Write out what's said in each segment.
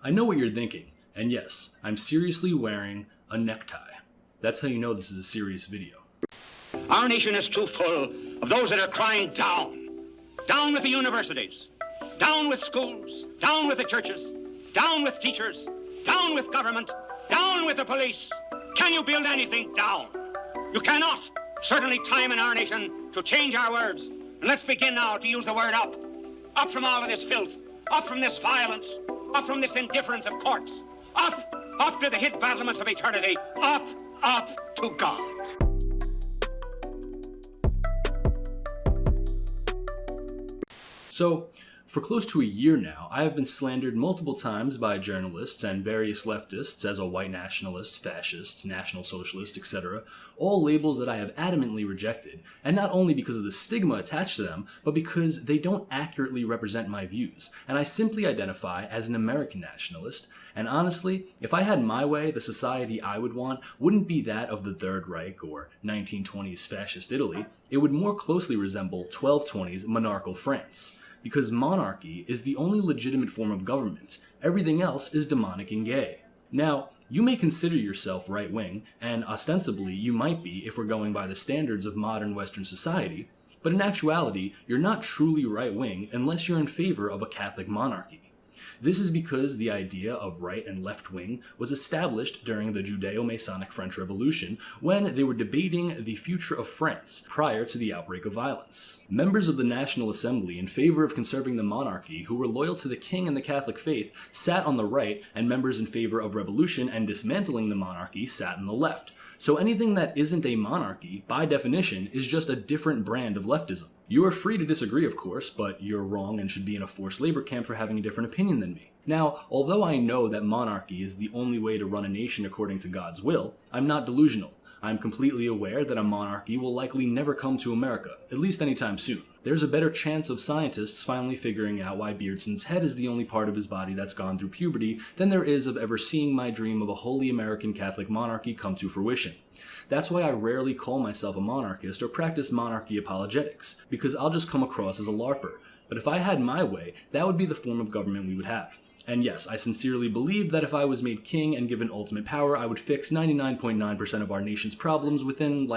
I know what you're thinking, and yes, I'm seriously wearing a necktie. That's how you know this is a serious video. Our nation is too full of those that are crying down. Down with the universities. Down with schools. Down with the churches. Down with teachers. Down with government. Down with the police. Can you build anything down? You cannot. Certainly time in our nation to change our words. And let's begin now to use the word up. Up from all of this filth. Up from this violence. Up from this indifference of courts. Up to the hid battlements of eternity. Up to God. So, for close to a year now, I have been slandered multiple times by journalists and various leftists as a white nationalist, fascist, national socialist, etc., all labels that I have adamantly rejected, and not only because of the stigma attached to them, but because they don't accurately represent my views, and I simply identify as an American nationalist, and honestly, if I had my way, the society I would want wouldn't be that of the Third Reich or 1920s fascist Italy, it would more closely resemble 1220s monarchical France. Because monarchy is the only legitimate form of government. Everything else is demonic and gay. Now, you may consider yourself right-wing, and ostensibly you might be if we're going by the standards of modern Western society, but in actuality, you're not truly right-wing unless you're in favor of a Catholic monarchy. This is because the idea of right and left wing was established during the Judeo-Masonic French Revolution when they were debating the future of France prior to the outbreak of violence. Members of the National Assembly in favor of conserving the monarchy who were loyal to the king and the Catholic faith sat on the right, and members in favor of revolution and dismantling the monarchy sat on the left. So anything that isn't a monarchy, by definition, is just a different brand of leftism. You are free to disagree, of course, but you're wrong and should be in a forced labor camp for having a different opinion than me. Now, although I know that monarchy is the only way to run a nation according to God's will, I'm not delusional. I'm completely aware that a monarchy will likely never come to America, at least anytime soon. There's a better chance of scientists finally figuring out why Beardson's head is the only part of his body that's gone through puberty than there is of ever seeing my dream of a wholly American Catholic monarchy come to fruition. That's why I rarely call myself a monarchist or practice monarchy apologetics, because I'll just come across as a LARPer. But if I had my way, that would be the form of government we would have. And yes, I sincerely believe that if I was made king and given ultimate power, I would fix 99.9% of our nation's problems within,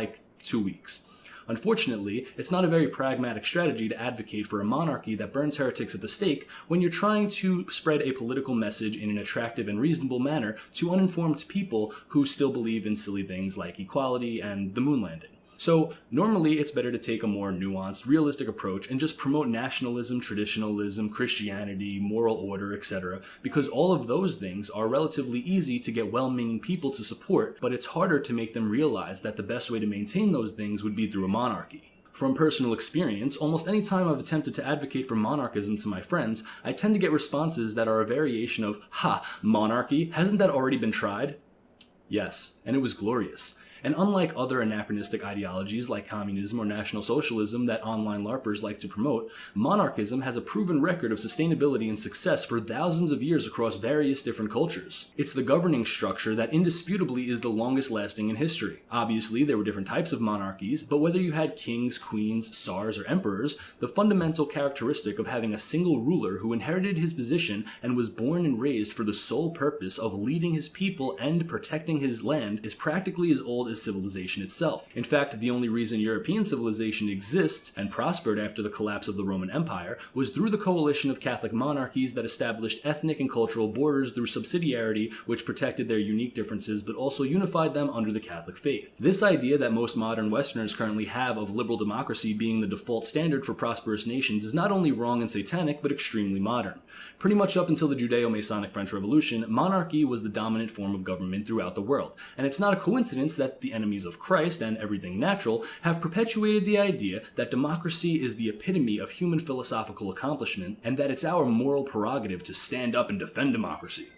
2 weeks. Unfortunately, it's not a very pragmatic strategy to advocate for a monarchy that burns heretics at the stake when you're trying to spread a political message in an attractive and reasonable manner to uninformed people who still believe in silly things like equality and the moon landing. So, normally it's better to take a more nuanced, realistic approach and just promote nationalism, traditionalism, Christianity, moral order, etc., because all of those things are relatively easy to get well-meaning people to support, but it's harder to make them realize that the best way to maintain those things would be through a monarchy. From personal experience, almost any time I've attempted to advocate for monarchism to my friends, I tend to get responses that are a variation of, "Ha, monarchy? Hasn't that already been tried?" Yes, and it was glorious. And unlike other anachronistic ideologies like communism or National Socialism that online LARPers like to promote, monarchism has a proven record of sustainability and success for thousands of years across various different cultures. It's the governing structure that indisputably is the longest lasting in history. Obviously, there were different types of monarchies, but whether you had kings, queens, tsars, or emperors, the fundamental characteristic of having a single ruler who inherited his position and was born and raised for the sole purpose of leading his people and protecting his land is practically as old as civilization itself. In fact, the only reason European civilization exists and prospered after the collapse of the Roman Empire was through the coalition of Catholic monarchies that established ethnic and cultural borders through subsidiarity, which protected their unique differences but also unified them under the Catholic faith. This idea that most modern Westerners currently have of liberal democracy being the default standard for prosperous nations is not only wrong and satanic, but extremely modern. Pretty much up until the Judeo-Masonic French Revolution, monarchy was the dominant form of government throughout the world, and it's not a coincidence that the enemies of Christ and everything natural have perpetuated the idea that democracy is the epitome of human philosophical accomplishment and that it's our moral prerogative to stand up and defend democracy.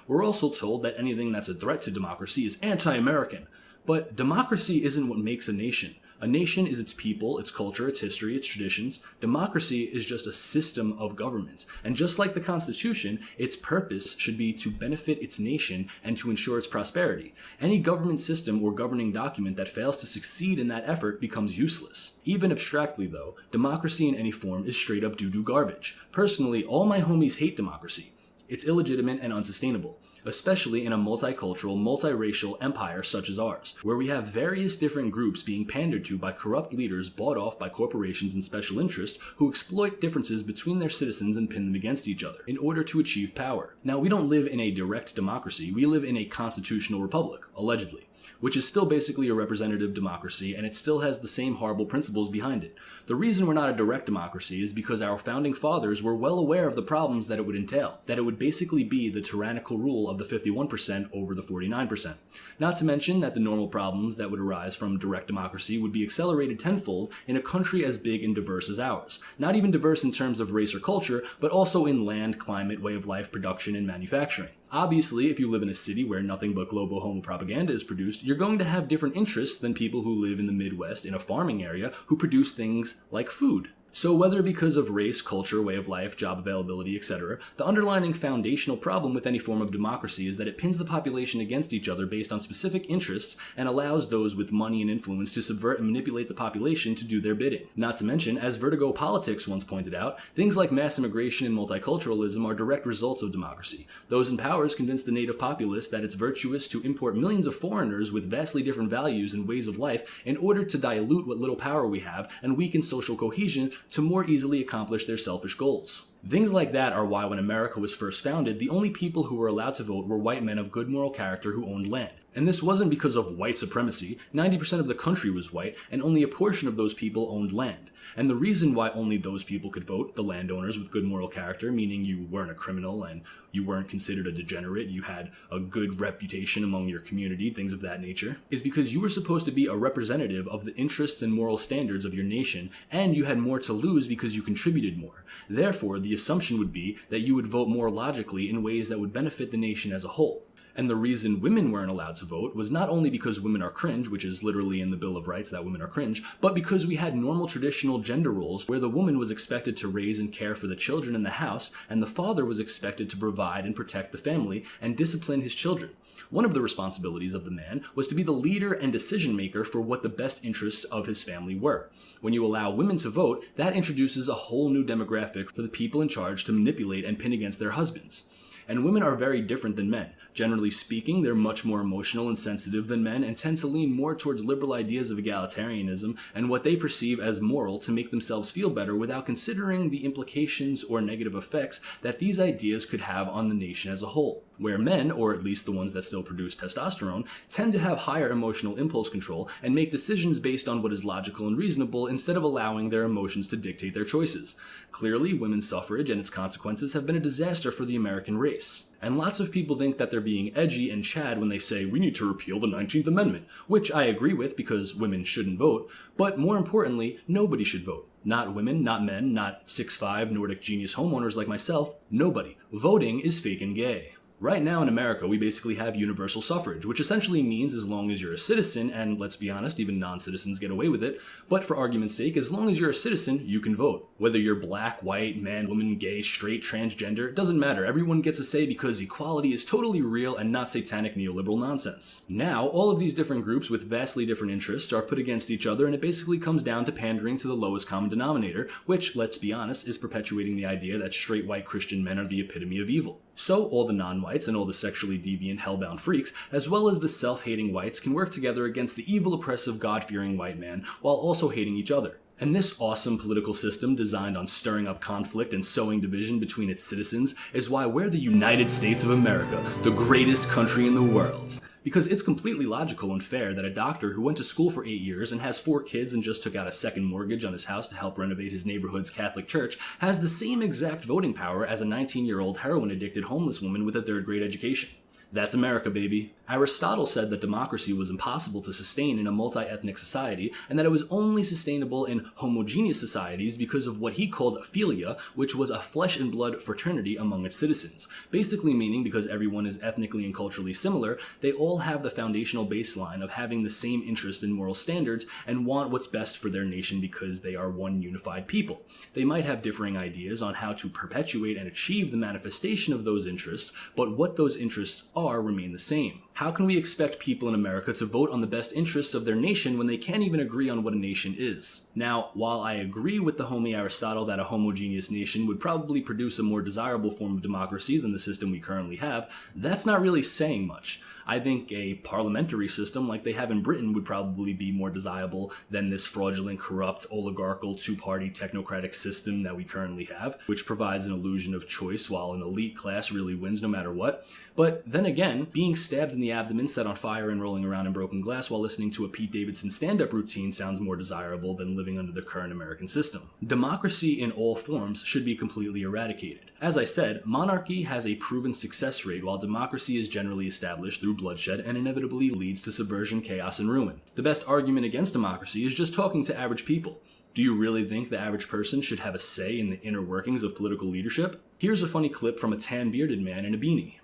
We're also told that anything that's a threat to democracy is anti-American. But democracy isn't what makes a nation. A nation is its people, its culture, its history, its traditions. Democracy is just a system of government. And just like the Constitution, its purpose should be to benefit its nation and to ensure its prosperity. Any government system or governing document that fails to succeed in that effort becomes useless. Even abstractly though, democracy in any form is straight up doo-doo garbage. Personally, all my homies hate democracy. It's illegitimate and unsustainable, especially in a multicultural, multiracial empire such as ours, where we have various different groups being pandered to by corrupt leaders bought off by corporations and special interests who exploit differences between their citizens and pin them against each other in order to achieve power. Now, we don't live in a direct democracy, we live in a constitutional republic, allegedly, which is still basically a representative democracy, and it still has the same horrible principles behind it. The reason we're not a direct democracy is because our founding fathers were well aware of the problems that it would entail, that it would basically be the tyrannical rule of the 51% over the 49%. Not to mention that the normal problems that would arise from direct democracy would be accelerated tenfold in a country as big and diverse as ours. Not even diverse in terms of race or culture, but also in land, climate, way of life, production, and manufacturing. Obviously, if you live in a city where nothing but global homo propaganda is produced, you're going to have different interests than people who live in the Midwest in a farming area who produce things like food. So whether because of race, culture, way of life, job availability, etc., the underlying foundational problem with any form of democracy is that it pins the population against each other based on specific interests and allows those with money and influence to subvert and manipulate the population to do their bidding. Not to mention, as Vertigo Politics once pointed out, things like mass immigration and multiculturalism are direct results of democracy. Those in power convince the native populace that it's virtuous to import millions of foreigners with vastly different values and ways of life in order to dilute what little power we have and weaken social cohesion to more easily accomplish their selfish goals. Things like that are why when America was first founded, the only people who were allowed to vote were white men of good moral character who owned land. And this wasn't because of white supremacy. 90% of the country was white, and only a portion of those people owned land. And the reason why only those people could vote, the landowners with good moral character, meaning you weren't a criminal and you weren't considered a degenerate, you had a good reputation among your community, things of that nature, is because you were supposed to be a representative of the interests and moral standards of your nation, and you had more to lose because you contributed more. Therefore, the assumption would be that you would vote more logically in ways that would benefit the nation as a whole. And the reason women weren't allowed to vote was not only because women are cringe, which is literally in the Bill of Rights that women are cringe, but because we had normal traditional gender roles where the woman was expected to raise and care for the children in the house, and the father was expected to provide and protect the family and discipline his children. One of the responsibilities of the man was to be the leader and decision maker for what the best interests of his family were. When you allow women to vote, that introduces a whole new demographic for the people in charge to manipulate and pin against their husbands. And women are very different than men. Generally speaking, they're much more emotional and sensitive than men and tend to lean more towards liberal ideas of egalitarianism and what they perceive as moral to make themselves feel better without considering the implications or negative effects that these ideas could have on the nation as a whole. Where men, or at least the ones that still produce testosterone, tend to have higher emotional impulse control and make decisions based on what is logical and reasonable instead of allowing their emotions to dictate their choices. Clearly, women's suffrage and its consequences have been a disaster for the American race. And lots of people think that they're being edgy and Chad when they say we need to repeal the 19th Amendment, which I agree with because women shouldn't vote, but more importantly, nobody should vote. Not women, not men, not 6'5" Nordic genius homeowners like myself, nobody. Voting is fake and gay. Right now in America, we basically have universal suffrage, which essentially means as long as you're a citizen, and let's be honest, even non-citizens get away with it, but for argument's sake, as long as you're a citizen, you can vote. Whether you're black, white, man, woman, gay, straight, transgender, it doesn't matter. Everyone gets a say because equality is totally real and not satanic neoliberal nonsense. Now, all of these different groups with vastly different interests are put against each other, and it basically comes down to pandering to the lowest common denominator, which, let's be honest, is perpetuating the idea that straight white Christian men are the epitome of evil. So all the non-whites and all the sexually deviant hellbound freaks, as well as the self-hating whites, can work together against the evil, oppressive, God-fearing white man while also hating each other. And this awesome political system designed on stirring up conflict and sowing division between its citizens is why we're the United States of America, the greatest country in the world. Because it's completely logical and fair that a doctor who went to school for 8 years and has 4 kids and just took out a second mortgage on his house to help renovate his neighborhood's Catholic church has the same exact voting power as a 19-year-old heroin-addicted homeless woman with a third-grade education. That's America, baby. Aristotle said that democracy was impossible to sustain in a multi-ethnic society, and that it was only sustainable in homogeneous societies because of what he called philia, which was a flesh and blood fraternity among its citizens. Basically meaning because everyone is ethnically and culturally similar, they all have the foundational baseline of having the same interest in moral standards and want what's best for their nation because they are one unified people. They might have differing ideas on how to perpetuate and achieve the manifestation of those interests, but what those interests are remain the same. How can we expect people in America to vote on the best interests of their nation when they can't even agree on what a nation is? Now, while I agree with the homie Aristotle that a homogeneous nation would probably produce a more desirable form of democracy than the system we currently have, that's not really saying much. I think a parliamentary system like they have in Britain would probably be more desirable than this fraudulent, corrupt, oligarchical, two-party technocratic system that we currently have, which provides an illusion of choice while an elite class really wins no matter what. But then again, being stabbed in the abdomen, set on fire, and rolling around in broken glass while listening to a Pete Davidson stand-up routine sounds more desirable than living under the current American system. Democracy in all forms should be completely eradicated. As I said, monarchy has a proven success rate while democracy is generally established through bloodshed and inevitably leads to subversion, chaos, and ruin. The best argument against democracy is just talking to average people. Do you really think the average person should have a say in the inner workings of political leadership? Here's a funny clip from a tan-bearded man in a beanie.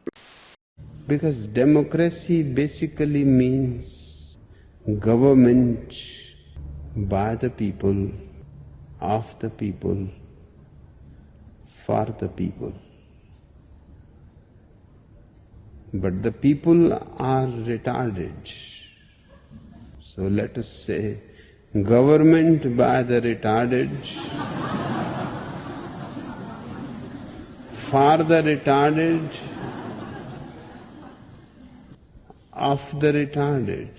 Because democracy basically means government by the people, of the people, for the people. But the people are retarded. So let us say, government by the retarded, for the retarded, of the retarded.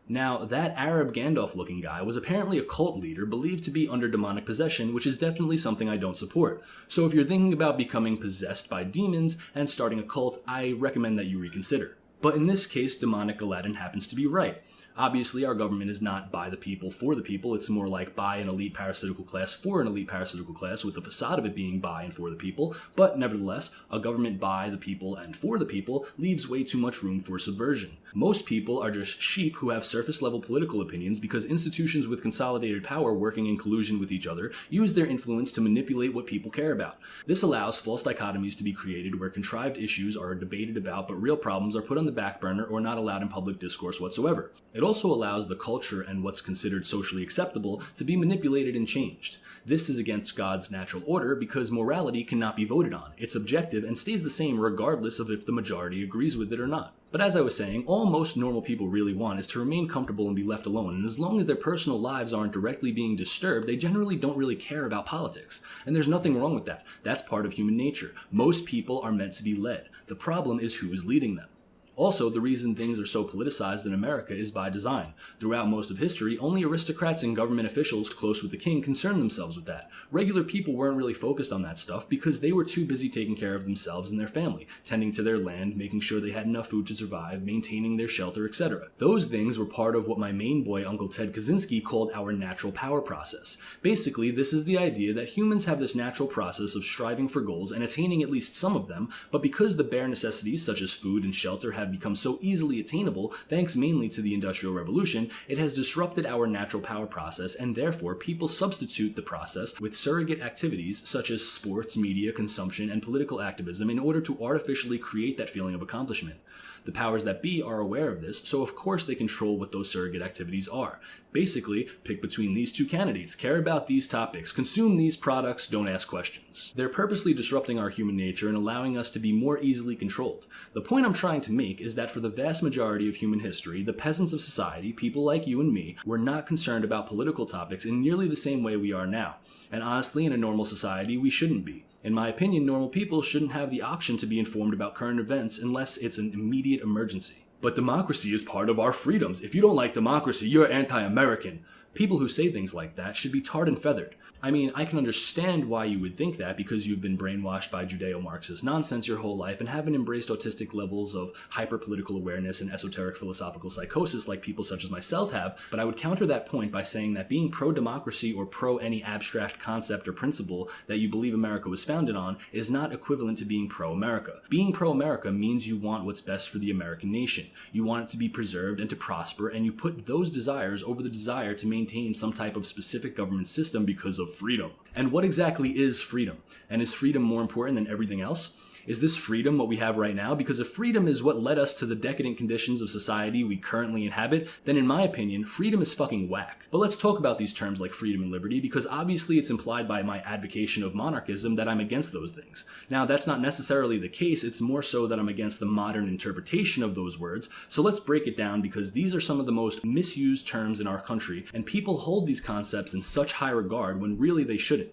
Now, that Arab Gandalf-looking guy was apparently a cult leader believed to be under demonic possession, which is definitely something I don't support. So if you're thinking about becoming possessed by demons and starting a cult, I recommend that you reconsider. But in this case, demonic Aladdin happens to be right. Obviously, our government is not by the people, for the people. It's more like by an elite parasitical class for an elite parasitical class, with the facade of it being by and for the people. But nevertheless, a government by the people and for the people leaves way too much room for subversion. Most people are just sheep who have surface-level political opinions because institutions with consolidated power working in collusion with each other use their influence to manipulate what people care about. This allows false dichotomies to be created where contrived issues are debated about but real problems are put on the back burner or not allowed in public discourse whatsoever. It also allows the culture and what's considered socially acceptable to be manipulated and changed. This is against God's natural order because morality cannot be voted on. It's objective and stays the same regardless of if the majority agrees with it or not. But as I was saying, all most normal people really want is to remain comfortable and be left alone, and as long as their personal lives aren't directly being disturbed, they generally don't really care about politics. And there's nothing wrong with that. That's part of human nature. Most people are meant to be led. The problem is who is leading them. Also, the reason things are so politicized in America is by design. Throughout most of history, only aristocrats and government officials close with the king concerned themselves with that. Regular people weren't really focused on that stuff because they were too busy taking care of themselves and their family, tending to their land, making sure they had enough food to survive, maintaining their shelter, etc. Those things were part of what my main boy, Uncle Ted Kaczynski, called our natural power process. Basically, this is the idea that humans have this natural process of striving for goals and attaining at least some of them, but because the bare necessities such as food and shelter have become so easily attainable, thanks mainly to the Industrial Revolution, it has disrupted our natural power process, and therefore people substitute the process with surrogate activities such as sports, media, consumption, and political activism in order to artificially create that feeling of accomplishment. The powers that be are aware of this, so of course they control what those surrogate activities are. Basically, pick between these two candidates, care about these topics, consume these products, don't ask questions. They're purposely disrupting our human nature and allowing us to be more easily controlled. The point I'm trying to make is that for the vast majority of human history, the peasants of society, people like you and me, were not concerned about political topics in nearly the same way we are now. And honestly, in a normal society, we shouldn't be. In my opinion, normal people shouldn't have the option to be informed about current events unless it's an immediate emergency. But democracy is part of our freedoms. If you don't like democracy, you're anti-American. People who say things like that should be tarred and feathered. I mean, I can understand why you would think that because you've been brainwashed by Judeo-Marxist nonsense your whole life and haven't embraced autistic levels of hyper-political awareness and esoteric philosophical psychosis like people such as myself have, but I would counter that point by saying that being pro-democracy or pro-any abstract concept or principle that you believe America was founded on is not equivalent to being pro-America. Being pro-America means you want what's best for the American nation. You want it to be preserved and to prosper, and you put those desires over the desire to maintain some type of specific government system because of freedom. And what exactly is freedom? And is freedom more important than everything else? Is this freedom what we have right now? Because if freedom is what led us to the decadent conditions of society we currently inhabit, then in my opinion, freedom is fucking whack. But let's talk about these terms like freedom and liberty, because obviously it's implied by my advocation of monarchism that I'm against those things. Now, that's not necessarily the case, it's more so that I'm against the modern interpretation of those words, so let's break it down because these are some of the most misused terms in our country, and people hold these concepts in such high regard when really they shouldn't.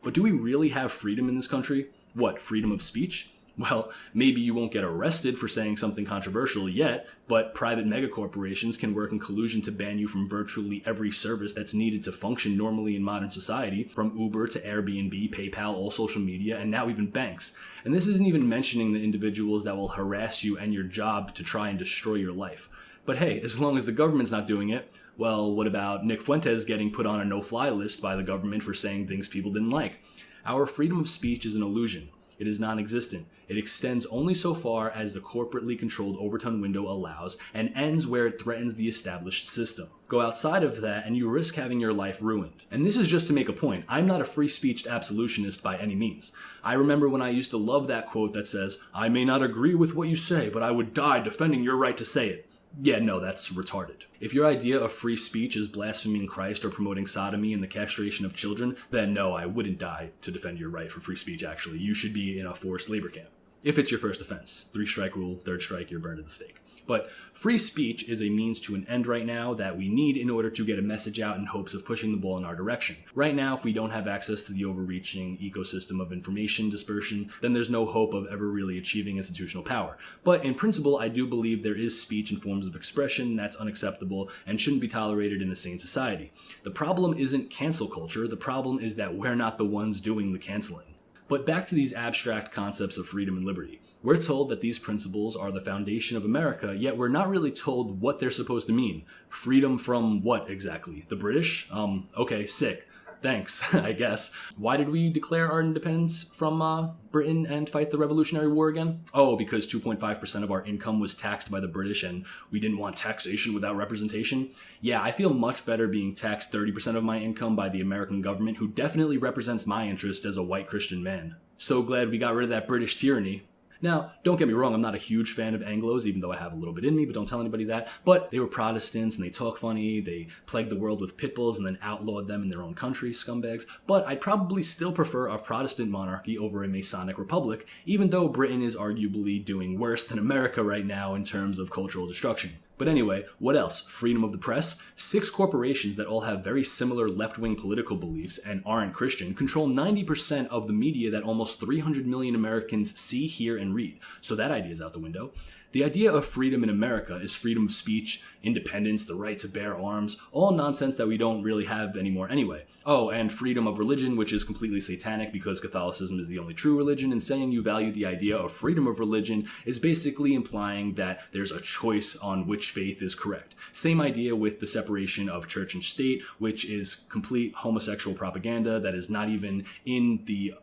But do we really have freedom in this country? What, freedom of speech? Well, maybe you won't get arrested for saying something controversial yet, but private megacorporations can work in collusion to ban you from virtually every service that's needed to function normally in modern society, from Uber to Airbnb, PayPal, all social media, and now even banks. And this isn't even mentioning the individuals that will harass you and your job to try and destroy your life. But hey, as long as the government's not doing it, well, what about Nick Fuentes getting put on a no-fly list by the government for saying things people didn't like? Our freedom of speech is an illusion. It is non-existent. It extends only so far as the corporately controlled Overton window allows and ends where it threatens the established system. Go outside of that and you risk having your life ruined. And this is just to make a point. I'm not a free-speech absolutionist by any means. I remember when I used to love that quote that says, "I may not agree with what you say, but I would die defending your right to say it." Yeah, no, that's retarded. If your idea of free speech is blaspheming Christ or promoting sodomy and the castration of children, then no, I wouldn't die to defend your right for free speech, actually. You should be in a forced labor camp. If it's your first offense. 3-strike rule, 3rd strike, you're burned at the stake. But free speech is a means to an end right now that we need in order to get a message out in hopes of pushing the ball in our direction. Right now, if we don't have access to the overreaching ecosystem of information dispersion, then there's no hope of ever really achieving institutional power. But in principle, I do believe there is speech and forms of expression that's unacceptable and shouldn't be tolerated in a sane society. The problem isn't cancel culture, the problem is that we're not the ones doing the canceling. But back to these abstract concepts of freedom and liberty. We're told that these principles are the foundation of America, yet we're not really told what they're supposed to mean. Freedom from what exactly? The British? Okay, sick. Thanks, I guess. Why did we declare our independence from Britain and fight the Revolutionary War again? Oh, because 2.5% of our income was taxed by the British and we didn't want taxation without representation? Yeah, I feel much better being taxed 30% of my income by the American government, who definitely represents my interest as a white Christian man. So glad we got rid of that British tyranny. Now, don't get me wrong, I'm not a huge fan of Anglos, even though I have a little bit in me, but don't tell anybody that. But they were Protestants, and they talk funny, they plagued the world with pit bulls, and then outlawed them in their own country, scumbags. But I'd probably still prefer a Protestant monarchy over a Masonic republic, even though Britain is arguably doing worse than America right now in terms of cultural destruction. But anyway, what else? Freedom of the press? 6 corporations that all have very similar left-wing political beliefs and aren't Christian control 90% of the media that almost 300 million Americans see, hear, and read. So that idea is out the window. The idea of freedom in America is freedom of speech, independence, the right to bear arms, all nonsense that we don't really have anymore anyway. Oh, and freedom of religion, which is completely satanic because Catholicism is the only true religion, and saying you value the idea of freedom of religion is basically implying that there's a choice on which faith is correct. Same idea with the separation of church and state, which is complete homosexual propaganda that is not even in the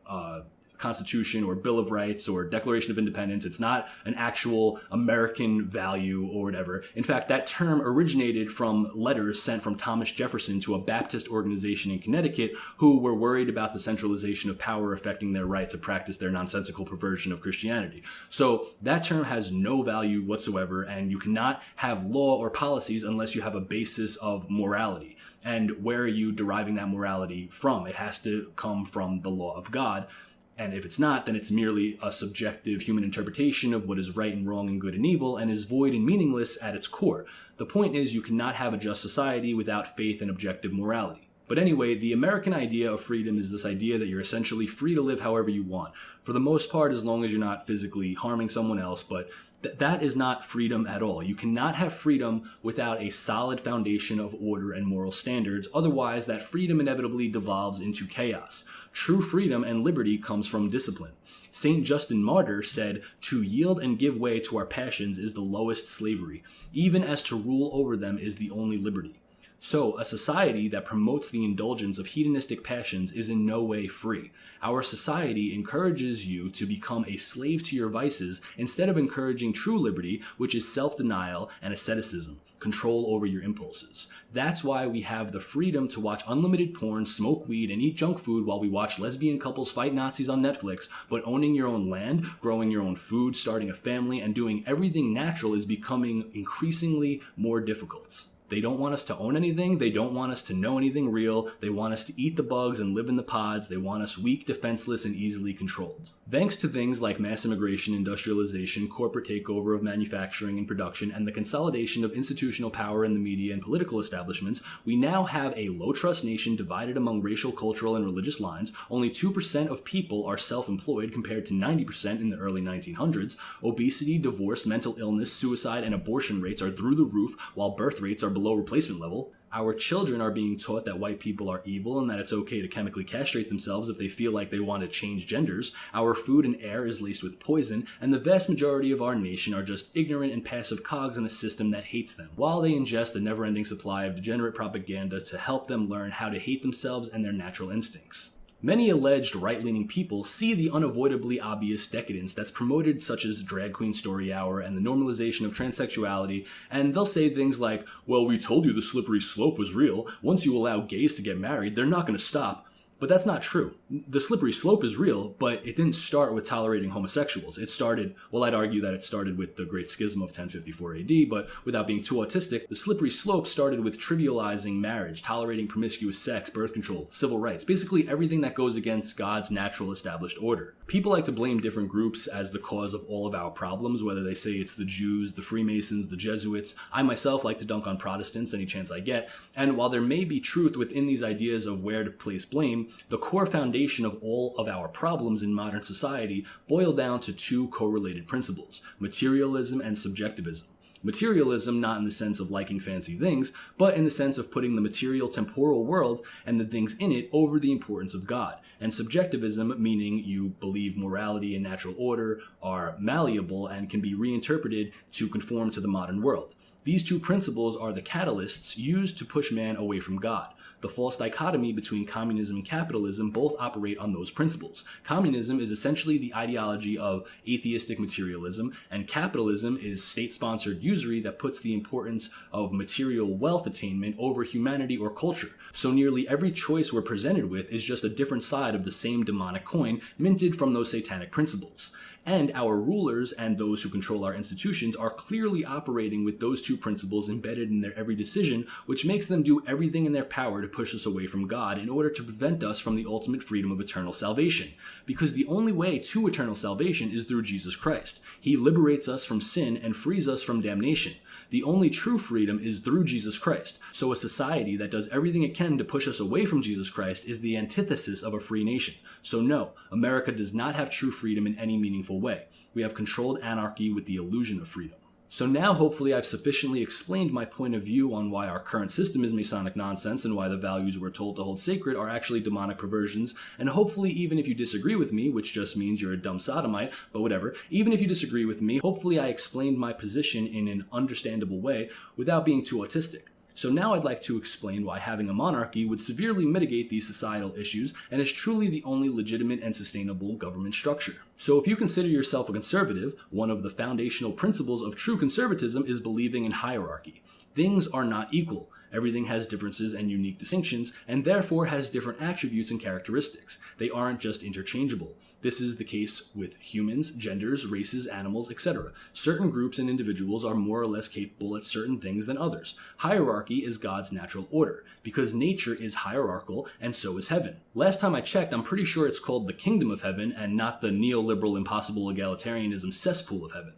Constitution or Bill of Rights or Declaration of Independence. It's not an actual American value or whatever. In fact, that term originated from letters sent from Thomas Jefferson to a Baptist organization in Connecticut who were worried about the centralization of power affecting their right to practice their nonsensical perversion of Christianity. So that term has no value whatsoever, and you cannot have law or policies unless you have a basis of morality. And where are you deriving that morality from? It has to come from the law of God. And if it's not, then it's merely a subjective human interpretation of what is right and wrong and good and evil, and is void and meaningless at its core. The point is, you cannot have a just society without faith and objective morality. But anyway, the American idea of freedom is this idea that you're essentially free to live however you want. For the most part, as long as you're not physically harming someone else, but that is not freedom at all. You cannot have freedom without a solid foundation of order and moral standards. Otherwise, that freedom inevitably devolves into chaos. True freedom and liberty comes from discipline. Saint Justin Martyr said, "To yield and give way to our passions is the lowest slavery, even as to rule over them is the only liberty." So, a society that promotes the indulgence of hedonistic passions is in no way free. Our society encourages you to become a slave to your vices instead of encouraging true liberty, which is self-denial and asceticism, control over your impulses. That's why we have the freedom to watch unlimited porn, smoke weed, and eat junk food while we watch lesbian couples fight Nazis on Netflix, but owning your own land, growing your own food, starting a family, and doing everything natural is becoming increasingly more difficult. They don't want us to own anything. They don't want us to know anything real. They want us to eat the bugs and live in the pods. They want us weak, defenseless, and easily controlled. Thanks to things like mass immigration, industrialization, corporate takeover of manufacturing and production, and the consolidation of institutional power in the media and political establishments, we now have a low-trust nation divided among racial, cultural, and religious lines. Only 2% of people are self-employed compared to 90% in the early 1900s. Obesity, divorce, mental illness, suicide, and abortion rates are through the roof, while birth rates are below replacement level. Our children are being taught that white people are evil and that it's okay to chemically castrate themselves if they feel like they want to change genders. Our food and air is laced with poison, and the vast majority of our nation are just ignorant and passive cogs in a system that hates them, while they ingest a never-ending supply of degenerate propaganda to help them learn how to hate themselves and their natural instincts. Many alleged right-leaning people see the unavoidably obvious decadence that's promoted, such as drag queen story hour and the normalization of transsexuality, and they'll say things like, well, we told you the slippery slope was real. Once you allow gays to get married, they're not going to stop. But that's not true. The slippery slope is real, but it didn't start with tolerating homosexuals. It started, well, I'd argue that it started with the Great Schism of 1054 AD, but without being too autistic, the slippery slope started with trivializing marriage, tolerating promiscuous sex, birth control, civil rights, basically everything that goes against God's natural established order. People like to blame different groups as the cause of all of our problems, whether they say it's the Jews, the Freemasons, the Jesuits. I myself like to dunk on Protestants any chance I get, and while there may be truth within these ideas of where to place blame, the core foundation of all of our problems in modern society boil down to two correlated principles: materialism and subjectivism. Materialism not in the sense of liking fancy things, but in the sense of putting the material temporal world and the things in it over the importance of God. And subjectivism, meaning you believe morality and natural order are malleable and can be reinterpreted to conform to the modern world. These two principles are the catalysts used to push man away from God. The false dichotomy between communism and capitalism both operate on those principles. Communism is essentially the ideology of atheistic materialism, and capitalism is state-sponsored usury that puts the importance of material wealth attainment over humanity or culture. So nearly every choice we're presented with is just a different side of the same demonic coin minted from those satanic principles. And our rulers and those who control our institutions are clearly operating with those two principles embedded in their every decision, which makes them do everything in their power to push us away from God in order to prevent us from the ultimate freedom of eternal salvation. Because the only way to eternal salvation is through Jesus Christ. He liberates us from sin and frees us from damnation. The only true freedom is through Jesus Christ. So a society that does everything it can to push us away from Jesus Christ is the antithesis of a free nation. So no, America does not have true freedom in any meaningful way. We have controlled anarchy with the illusion of freedom. So now hopefully I've sufficiently explained my point of view on why our current system is Masonic nonsense and why the values we're told to hold sacred are actually demonic perversions, and hopefully even if you disagree with me, which just means you're a dumb sodomite, but whatever, even if you disagree with me, hopefully I explained my position in an understandable way without being too autistic. So now I'd like to explain why having a monarchy would severely mitigate these societal issues and is truly the only legitimate and sustainable government structure. So if you consider yourself a conservative, one of the foundational principles of true conservatism is believing in hierarchy. Things are not equal. Everything has differences and unique distinctions, and therefore has different attributes and characteristics. They aren't just interchangeable. This is the case with humans, genders, races, animals, etc. Certain groups and individuals are more or less capable at certain things than others. Hierarchy is God's natural order, because nature is hierarchical, and so is heaven. Last time I checked, I'm pretty sure it's called the kingdom of heaven, and not the neoliberal impossible egalitarianism cesspool of heaven.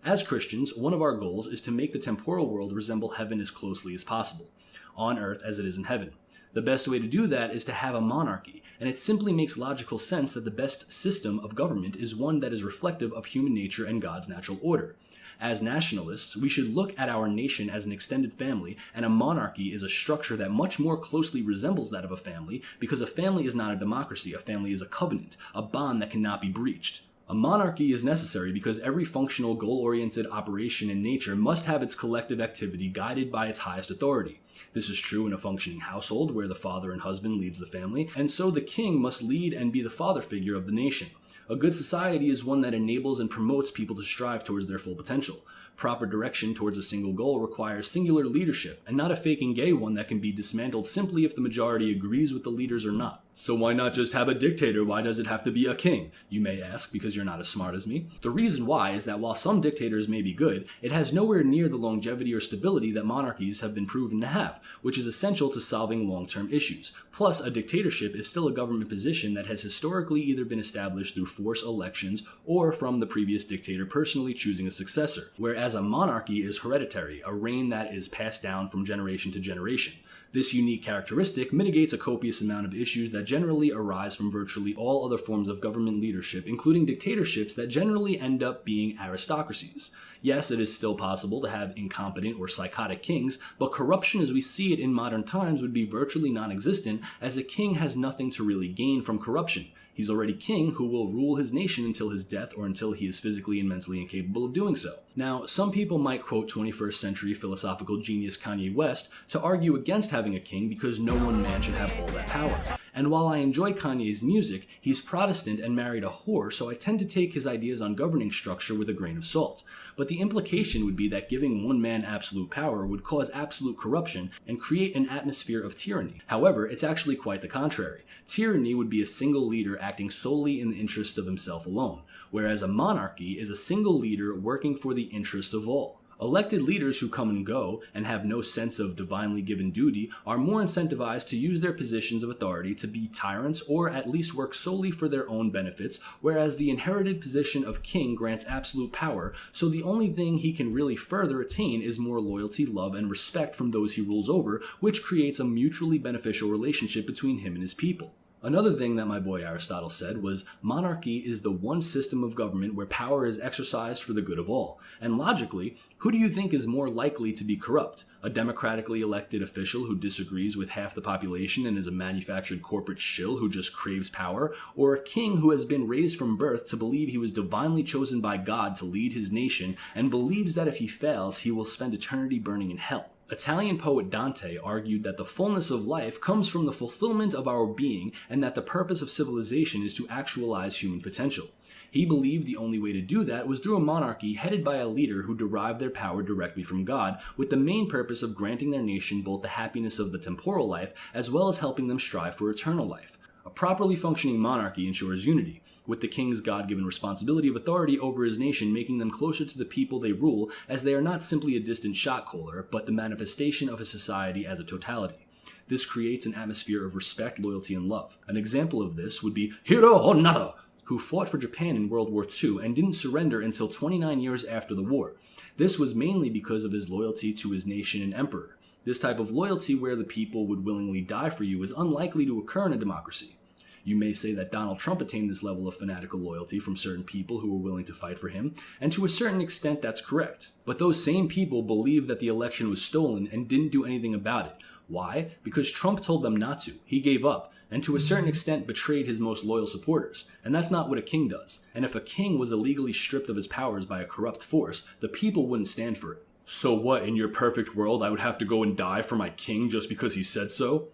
As Christians, one of our goals is to make the temporal world resemble heaven as closely as possible, on earth as it is in heaven. The best way to do that is to have a monarchy, and it simply makes logical sense that the best system of government is one that is reflective of human nature and God's natural order. As nationalists, we should look at our nation as an extended family, and a monarchy is a structure that much more closely resembles that of a family, because a family is not a democracy. A family is a covenant, a bond that cannot be breached. A monarchy is necessary because every functional, goal-oriented operation in nature must have its collective activity guided by its highest authority. This is true in a functioning household where the father and husband leads the family, and so the king must lead and be the father figure of the nation. A good society is one that enables and promotes people to strive towards their full potential. Proper direction towards a single goal requires singular leadership, and not a fake and gay one that can be dismantled simply if the majority agrees with the leaders or not. So why not just have a dictator? Why does it have to be a king? You may ask, because you're not as smart as me. The reason why is that while some dictators may be good, it has nowhere near the longevity or stability that monarchies have been proven to have, which is essential to solving long-term issues. Plus, a dictatorship is still a government position that has historically either been established through forced elections or from the previous dictator personally choosing a successor, whereas a monarchy is hereditary, a reign that is passed down from generation to generation. This unique characteristic mitigates a copious amount of issues that generally arise from virtually all other forms of government leadership, including dictatorships that generally end up being aristocracies. Yes, it is still possible to have incompetent or psychotic kings, but corruption as we see it in modern times would be virtually non-existent, as a king has nothing to really gain from corruption. He's already king who will rule his nation until his death or until he is physically and mentally incapable of doing so. Now, some people might quote 21st century philosophical genius Kanye West to argue against having a king because no one man should have all that power. And while I enjoy Kanye's music, he's Protestant and married a whore, so I tend to take his ideas on governing structure with a grain of salt. But the implication would be that giving one man absolute power would cause absolute corruption and create an atmosphere of tyranny. However, it's actually quite the contrary. Tyranny would be a single leader acting solely in the interests of himself alone, whereas a monarchy is a single leader working for the interests of all. Elected leaders who come and go and have no sense of divinely given duty are more incentivized to use their positions of authority to be tyrants or at least work solely for their own benefits, whereas the inherited position of king grants absolute power, so the only thing he can really further attain is more loyalty, love, and respect from those he rules over, which creates a mutually beneficial relationship between him and his people. Another thing that my boy Aristotle said was, monarchy is the one system of government where power is exercised for the good of all. And logically, who do you think is more likely to be corrupt? A democratically elected official who disagrees with half the population and is a manufactured corporate shill who just craves power? Or a king who has been raised from birth to believe he was divinely chosen by God to lead his nation and believes that if he fails, he will spend eternity burning in hell? Italian poet Dante argued that the fullness of life comes from the fulfillment of our being and that the purpose of civilization is to actualize human potential. He believed the only way to do that was through a monarchy headed by a leader who derived their power directly from God, with the main purpose of granting their nation both the happiness of the temporal life as well as helping them strive for eternal life. A properly functioning monarchy ensures unity, with the king's God-given responsibility of authority over his nation making them closer to the people they rule, as they are not simply a distant shot caller, but the manifestation of a society as a totality. This creates an atmosphere of respect, loyalty, and love. An example of this would be Hiro Honada, who fought for Japan in World War II and didn't surrender until 29 years after the war. This was mainly because of his loyalty to his nation and emperor. This type of loyalty where the people would willingly die for you is unlikely to occur in a democracy. You may say that Donald Trump attained this level of fanatical loyalty from certain people who were willing to fight for him, and to a certain extent that's correct. But those same people believe that the election was stolen and didn't do anything about it. Why? Because Trump told them not to. He gave up, and to a certain extent betrayed his most loyal supporters. And that's not what a king does. And if a king was illegally stripped of his powers by a corrupt force, the people wouldn't stand for it. So what, in your perfect world, I would have to go and die for my king just because he said so?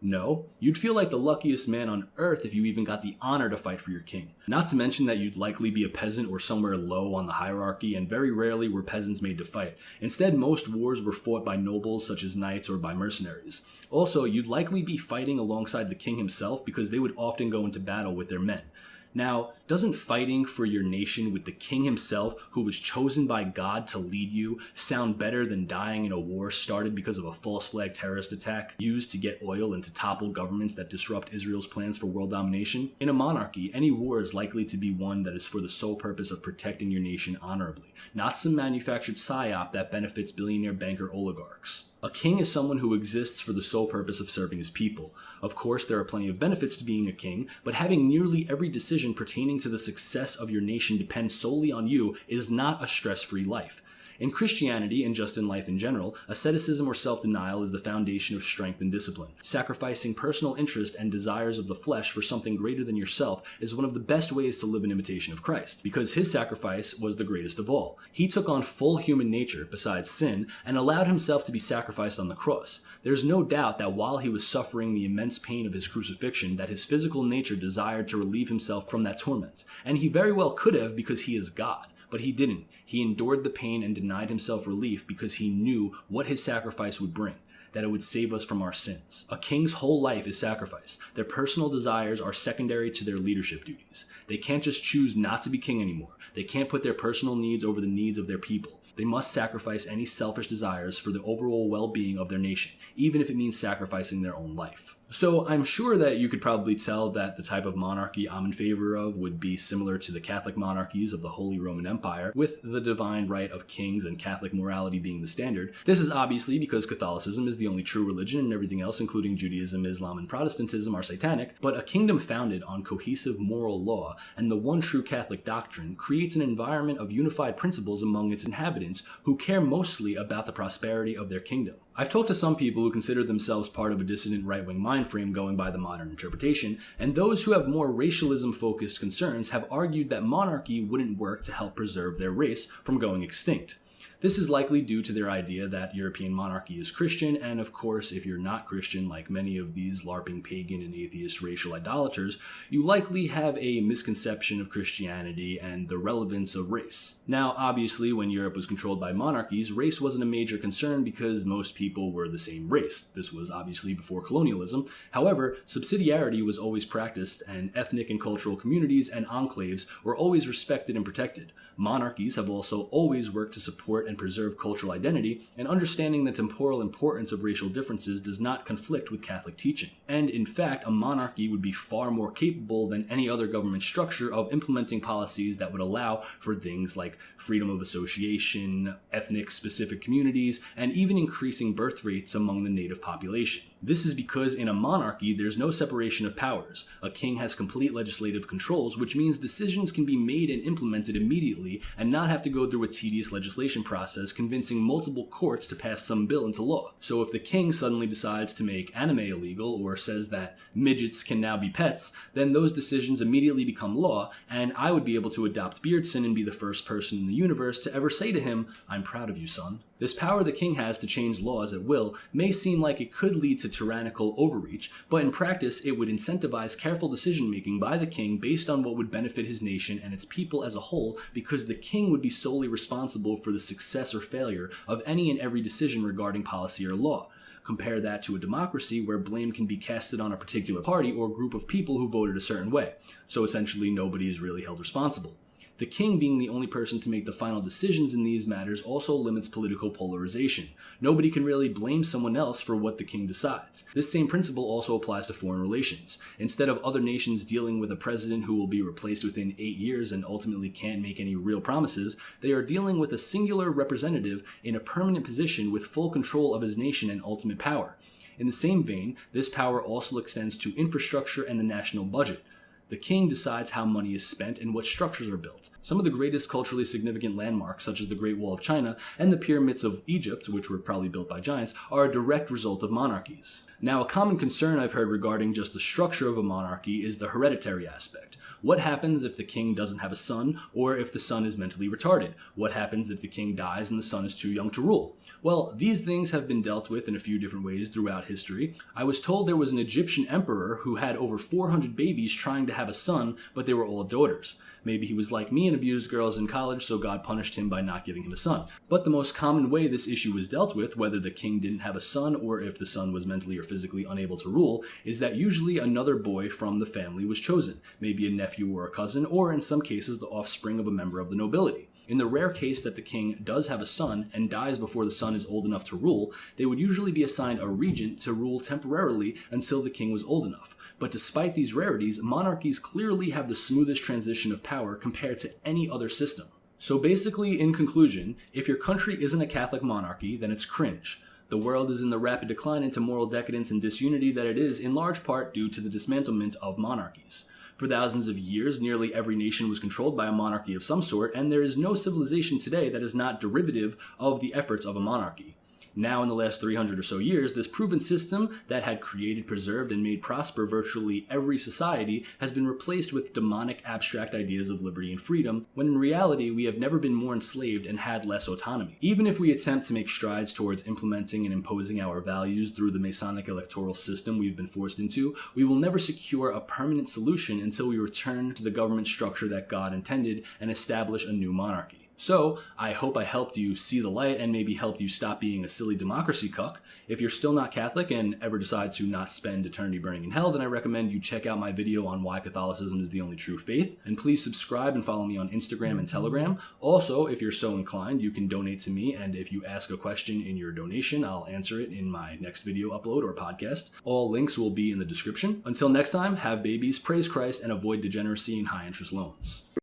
No, you'd feel like the luckiest man on earth if you even got the honor to fight for your king. Not to mention that you'd likely be a peasant or somewhere low on the hierarchy, and very rarely were peasants made to fight. Instead, most wars were fought by nobles such as knights or by mercenaries. Also, you'd likely be fighting alongside the king himself because they would often go into battle with their men. Now, doesn't fighting for your nation with the king himself, who was chosen by God to lead you, sound better than dying in a war started because of a false flag terrorist attack used to get oil and to topple governments that disrupt Israel's plans for world domination? In a monarchy, any war is likely to be one that is for the sole purpose of protecting your nation honorably, not some manufactured psyop that benefits billionaire banker oligarchs. A king is someone who exists for the sole purpose of serving his people. Of course, there are plenty of benefits to being a king, but having nearly every decision pertaining to the success of your nation depend solely on you is not a stress-free life. In Christianity, and just in life in general, asceticism or self-denial is the foundation of strength and discipline. Sacrificing personal interest and desires of the flesh for something greater than yourself is one of the best ways to live in imitation of Christ, because his sacrifice was the greatest of all. He took on full human nature, besides sin, and allowed himself to be sacrificed on the cross. There's no doubt that while he was suffering the immense pain of his crucifixion, that his physical nature desired to relieve himself from that torment. And he very well could have, because he is God. But he didn't. He endured the pain and denied himself relief because he knew what his sacrifice would bring, that it would save us from our sins. A king's whole life is sacrifice. Their personal desires are secondary to their leadership duties. They can't just choose not to be king anymore. They can't put their personal needs over the needs of their people. They must sacrifice any selfish desires for the overall well-being of their nation, even if it means sacrificing their own life. So I'm sure that you could probably tell that the type of monarchy I'm in favor of would be similar to the Catholic monarchies of the Holy Roman Empire, with the divine right of kings and Catholic morality being the standard. This is obviously because Catholicism is the only true religion and everything else, including Judaism, Islam, and Protestantism, are satanic, but a kingdom founded on cohesive moral law and the one true Catholic doctrine creates an environment of unified principles among its inhabitants who care mostly about the prosperity of their kingdom. I've talked to some people who consider themselves part of a dissident right-wing mind frame going by the modern interpretation, and those who have more racialism-focused concerns have argued that monarchy wouldn't work to help preserve their race from going extinct. This is likely due to their idea that European monarchy is Christian, and of course, if you're not Christian, like many of these LARPing pagan and atheist racial idolaters, you likely have a misconception of Christianity and the relevance of race. Now, obviously, when Europe was controlled by monarchies, race wasn't a major concern because most people were the same race. This was obviously before colonialism. However, subsidiarity was always practiced, and ethnic and cultural communities and enclaves were always respected and protected. Monarchies have also always worked to support and preserve cultural identity, and understanding the temporal importance of racial differences does not conflict with Catholic teaching. And in fact, a monarchy would be far more capable than any other government structure of implementing policies that would allow for things like freedom of association, ethnic-specific communities, and even increasing birth rates among the native population. This is because in a monarchy, there's no separation of powers. A king has complete legislative controls, which means decisions can be made and implemented immediately and not have to go through a tedious legislation process convincing multiple courts to pass some bill into law. So if the king suddenly decides to make anime illegal or says that midgets can now be pets, then those decisions immediately become law, and I would be able to adopt Beardson and be the first person in the universe to ever say to him, "I'm proud of you, son." This power the king has to change laws at will may seem like it could lead to tyrannical overreach, but in practice it would incentivize careful decision-making by the king based on what would benefit his nation and its people as a whole, because the king would be solely responsible for the success or failure of any and every decision regarding policy or law. Compare that to a democracy where blame can be casted on a particular party or group of people who voted a certain way, so essentially nobody is really held responsible. The king being the only person to make the final decisions in these matters also limits political polarization. Nobody can really blame someone else for what the king decides. This same principle also applies to foreign relations. Instead of other nations dealing with a president who will be replaced within 8 years and ultimately can't make any real promises, they are dealing with a singular representative in a permanent position with full control of his nation and ultimate power. In the same vein, this power also extends to infrastructure and the national budget. The king decides how money is spent and what structures are built. Some of the greatest culturally significant landmarks, such as the Great Wall of China and the pyramids of Egypt, which were probably built by giants, are a direct result of monarchies. Now, a common concern I've heard regarding just the structure of a monarchy is the hereditary aspect. What happens if the king doesn't have a son, or if the son is mentally retarded? What happens if the king dies and the son is too young to rule? Well, these things have been dealt with in a few different ways throughout history. I was told there was an Egyptian emperor who had over 400 babies trying to have a son, but they were all daughters. Maybe he was like me and abused girls in college, so God punished him by not giving him a son. But the most common way this issue was dealt with, whether the king didn't have a son or if the son was mentally or physically unable to rule, is that usually another boy from the family was chosen, maybe a nephew or a cousin, or in some cases the offspring of a member of the nobility. In the rare case that the king does have a son and dies before the son is old enough to rule, they would usually be assigned a regent to rule temporarily until the king was old enough. But despite these rarities, monarchies clearly have the smoothest transition of power compared to any other system. So basically, in conclusion, if your country isn't a Catholic monarchy, then it's cringe. The world is in the rapid decline into moral decadence and disunity that it is in large part due to the dismantlement of monarchies. For thousands of years, nearly every nation was controlled by a monarchy of some sort, and there is no civilization today that is not derivative of the efforts of a monarchy. Now, in the last 300 or so years, this proven system that had created, preserved, and made prosper virtually every society has been replaced with demonic abstract ideas of liberty and freedom, when in reality we have never been more enslaved and had less autonomy. Even if we attempt to make strides towards implementing and imposing our values through the Masonic electoral system we've been forced into, we will never secure a permanent solution until we return to the government structure that God intended and establish a new monarchy. So, I hope I helped you see the light and maybe helped you stop being a silly democracy cuck. If you're still not Catholic and ever decide to not spend eternity burning in hell, then I recommend you check out my video on why Catholicism is the only true faith. And please subscribe and follow me on Instagram and Telegram. Also, if you're so inclined, you can donate to me, and if you ask a question in your donation, I'll answer it in my next video upload or podcast. All links will be in the description. Until next time, have babies, praise Christ, and avoid degeneracy and high interest loans.